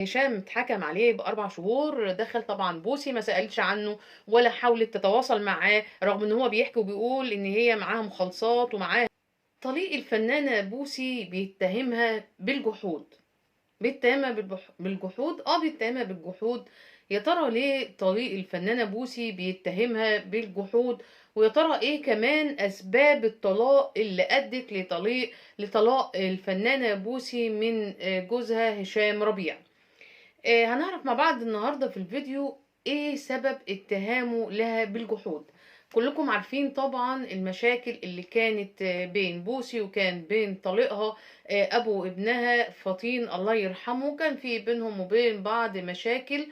هشام اتحكم عليه بأربع شهور. دخل طبعا بوسي ما سألتش عنه ولا حاولت تتواصل معاه، رغم ان هو بيحكي وبيقول ان هي معاها مخالصات ومعاها طليق. الفنانة بوسي بيتهمها بالجحود. بيتهمها بالجحود. بيتهمها بالجحود. يا ترى ليه طليق الفنانة بوسي بيتهمها بالجحود؟ ويا ترى ايه كمان اسباب الطلاق اللي ادت لطلاق الفنانة بوسي من جوزها هشام ربيع؟ هنعرف مع بعض النهاردة في الفيديو ايه سبب اتهامه لها بالجحود. كلكم عارفين طبعا المشاكل اللي كانت بين بوسي وكان بين طليقها ابو ابنها فطين الله يرحمه. كان في بينهم وبين بعض مشاكل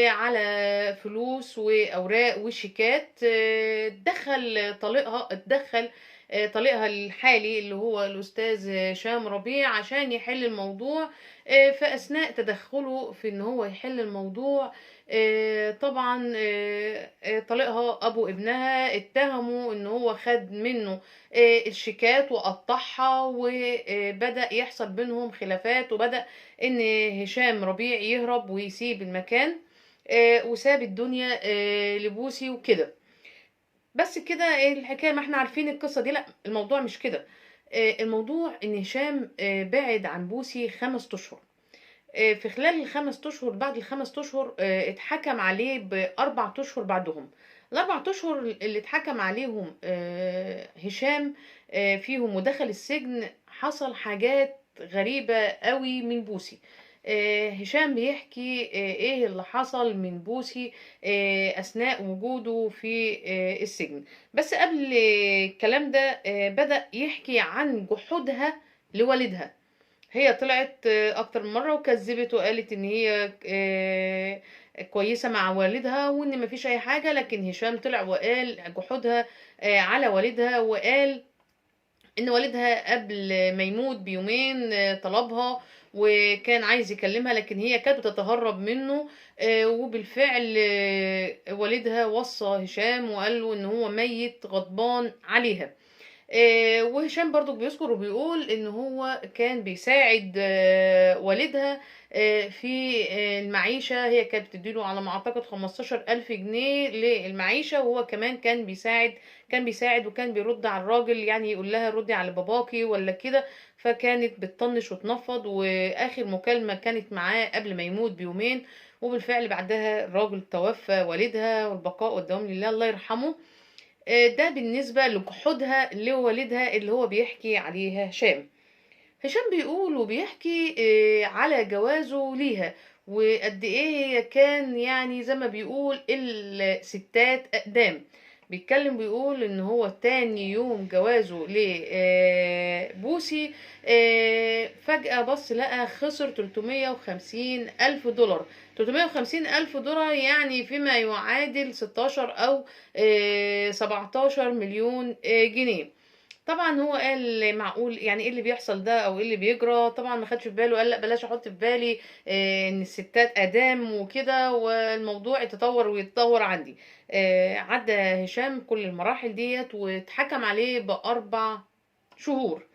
على فلوس واوراق وشيكات. اتدخل طليقها الحالي اللي هو الاستاذ هشام ربيع عشان يحل الموضوع. فأثناء تدخله في إن هو يحل الموضوع طبعا طليقها أبو ابنها اتهموا إن هو خد منه الشيكات وقطعها، وبدأ يحصل بينهم خلافات، وبدأ إن هشام ربيع يهرب ويسيب المكان وساب الدنيا لبوسي وكده. بس كده الحكاية ما احنا عارفين القصة دي. لا، الموضوع مش كده. الموضوع ان هشام بعد عن بوسي 5 اشهر. في خلال ال5 اشهر، بعد ال5 اشهر اتحكم عليه ب4 اشهر بعدهم. ال4 اشهر اللي اتحكم عليهم هشام فيهم ودخل السجن، حصل حاجات غريبة قوي من بوسي. هشام بيحكي ايه اللي حصل من بوسي اثناء وجوده في السجن. بس قبل الكلام ده بدأ يحكي عن جحودها لوالدها. هي طلعت اكتر من مره وكذبت وقالت ان هي كويسه مع والدها وان مفيش اي حاجه، لكن هشام طلع وقال جحودها على والدها، وقال ان والدها قبل ما يموت بيومين طلبها وكان عايز يكلمها، لكن هي كانت بتتهرب منه. وبالفعل والدها وصى هشام وقال له ان هو ميت غضبان عليها. وهشام برضو بيذكر وبيقول ان هو كان بيساعد والدها في المعيشة. هي كانت بتديله على ما اعتقد 15,000 جنيه للمعيشة، وهو كمان كان بيساعد وكان بيرد على الراجل، يعني يقول لها ردي على باباكي ولا كده. فكانت بتطنش وتنفض. واخر مكالمة كانت معاه قبل ما يموت بيومين، وبالفعل بعدها الراجل توفى والدها، والبقاء والدوام لله الله يرحمه. ده بالنسبة لجحودها لوالدها اللي هو بيحكي عليها هشام. هشام بيقول وبيحكي على جوازه ليها، وقد ايه هي كان يعني زي ما بيقول الستات اقدام. بيتكلم بيقول ان هو تاني يوم جوازه لبوسي فجأة بص لقى خسر 350 ألف دولار. 350 ألف دولار يعني فيما يعادل 16 أو 17 مليون جنيه. طبعا هو قال معقول، يعني ايه اللي بيحصل ده او ايه اللي بيجرى؟ طبعا ما خدش في باله، قال لا بلاش احط في بالي ان الستات ادام وكده، والموضوع يتطور ويتطور عندي. عدى هشام كل المراحل ديت واتحكم عليه ب4 شهور.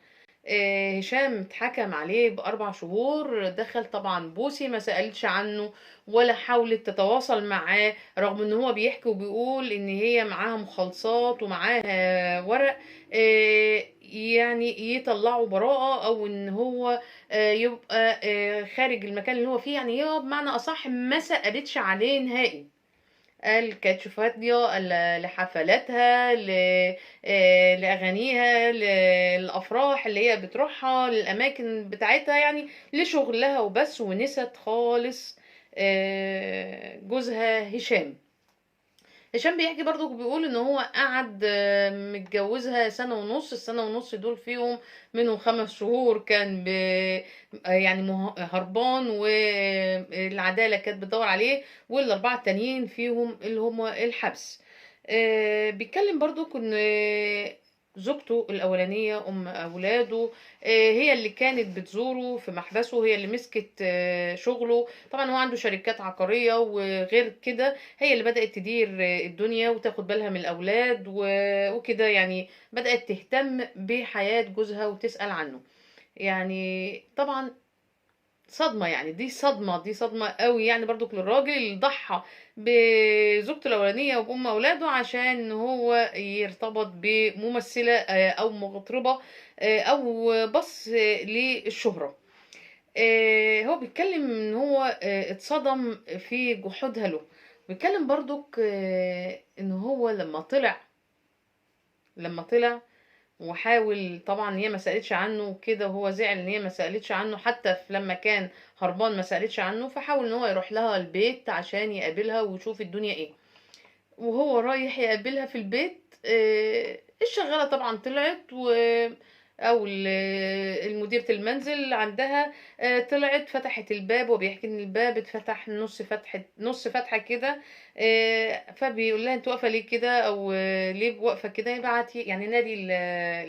هشام اتحكم عليه ب4 شهور. دخل طبعا بوسي ما سألتش عنه ولا حاولت تتواصل معاه، رغم ان هو بيحكي وبيقول ان هي معاها مخالصات ومعاها ورق يعني يطلعوا براءة، او ان هو يبقى خارج المكان اللي هو فيه. يعني هي بمعنى اصح ما سألتش عليه نهائي. قال كانت فاضية لحفلاتها، لأغانيها، للأفراح اللي هي بتروحها، للأماكن بتاعتها، يعني لشغلها وبس، ونست خالص جوزها هشام. هشام بيحكي برضو بيقول ان هو قعد متجوزها سنة ونص. السنة ونص دول فيهم منهم 5 شهور كان يعني هربان والعدالة كانت بتدور عليه، والاربعة التانيين فيهم اللي هم الحبس. بيتكلم برضو ان زوجته الأولانية أم أولاده هي اللي كانت بتزوره في محبسه، هي اللي مسكت شغله. طبعا هو عنده شركات عقارية وغير كده، هي اللي بدأت تدير الدنيا وتاخد بالها من الأولاد وكده. يعني بدأت تهتم بحياة جوزها وتسأل عنه. يعني طبعا صدمة يعني، دي صدمة قوي يعني برضك للراجل اللي ضحى بزوجته الأولانية وبأم أولاده عشان هو يرتبط بممثلة أو مطربة أو بص للشهرة. هو بيتكلم ان هو اتصدم في جحودها له. بيتكلم برضك ان هو لما طلع وحاول، طبعا هي ما سألتش عنه وكده، وهو زعل ان هي ما سألتش عنه، حتى في لما كان هربان ما سألتش عنه، فحاول ان هو يروح لها البيت عشان يقابلها ويشوف الدنيا ايه. وهو رايح يقابلها في البيت، الشغالة طبعا طلعت أو المديرة المنزل عندها طلعت فتحت الباب، وبيحكي إن الباب اتفتح نص فتحة كده. فبيقول لها انت واقفة ليه كده، أو ليه واقفة كده، يبعت يعني نادي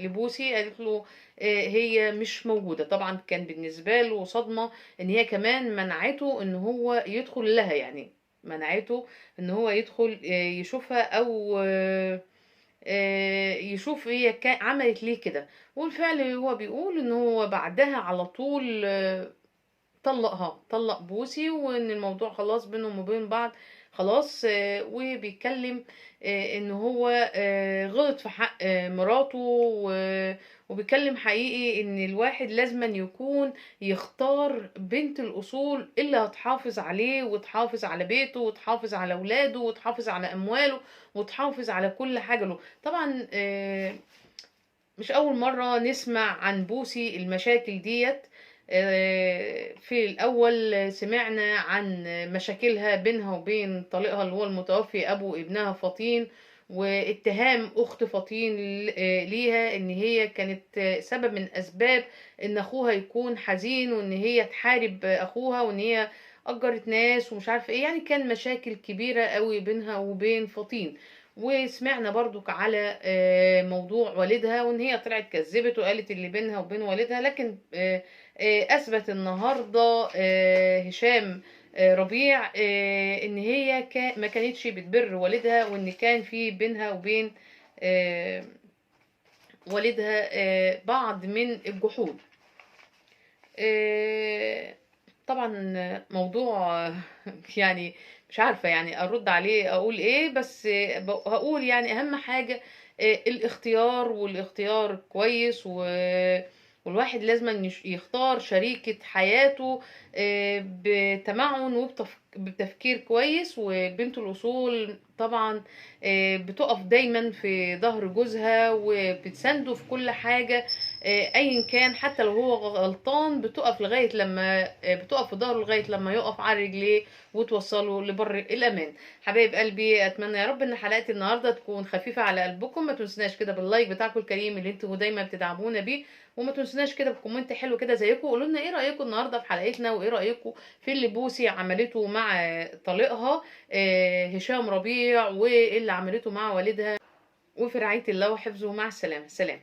لبوسي. قالت له هي مش موجودة. طبعا كان بالنسبة له صدمة إن هي كمان منعته إن هو يدخل لها، يعني منعته ان هو يدخل يشوفها، او يشوف هي عملت ليه كده. والفعل هو بيقول ان هو بعدها على طول طلق بوسي، وان الموضوع خلاص بينهم وبين بعض خلاص. وبيتكلم ان هو غلط في حق مراته، وبيتكلم حقيقي ان الواحد لازما يكون يختار بنت الاصول اللي هتحافظ عليه وتحافظ على بيته وتحافظ على اولاده وتحافظ على امواله وتحافظ على كل حاجة له. طبعا مش أول مرة نسمع عن بوسي المشاكل ديت. في الأول سمعنا عن مشاكلها بينها وبين طليقها اللي هو المتوفي أبو ابنها فطين، واتهام أخت فطين ليها إن هي كانت سبب من أسباب إن أخوها يكون حزين، وإن هي تحارب أخوها، وإن هي أجرت ناس ومش عارفة إيه. يعني كان مشاكل كبيرة قوي بينها وبين فطين. وسمعنا برضو على موضوع والدها، وان هي طلعت كذبت وقالت اللي بينها وبين والدها، لكن اثبت النهارده هشام ربيع ان هي ما كانتش بتبر والدها، وان كان في بينها وبين آه، والدها بعض من الجحود. آه، طبعا موضوع يعني مش عارفة يعني أرد عليه أقول إيه، بس هقول يعني أهم حاجة الاختيار، والاختيار كويس، والواحد لازم يختار شريكة حياته بتمعن وبتفكير كويس. وبنت الأصول طبعا بتقف دايما في ظهر جوزها وبتسنده في كل حاجة. ايا كان، حتى لو هو غلطان بتقف لغايه لما بتقف في ظهره لغايه لما يقف على رجليه وتوصله لبر الامان. حبايب قلبي، اتمنى يا رب ان حلقه النهارده تكون خفيفه على قلبكم. ما تنسوناش كده باللايك بتاعكم الكريم اللي انتوا دايما بتدعمونا بيه، وما تنسوناش كده بكومنت حلو كده زيكم. قولوا لنا ايه رايكم النهارده في حلقتنا، وايه رايكم في اللي بوسي عملته مع طليقها هشام ربيع، وايه اللي عملته مع والدها. وفي رعايه الله وحفظه، مع السلامه. سلام.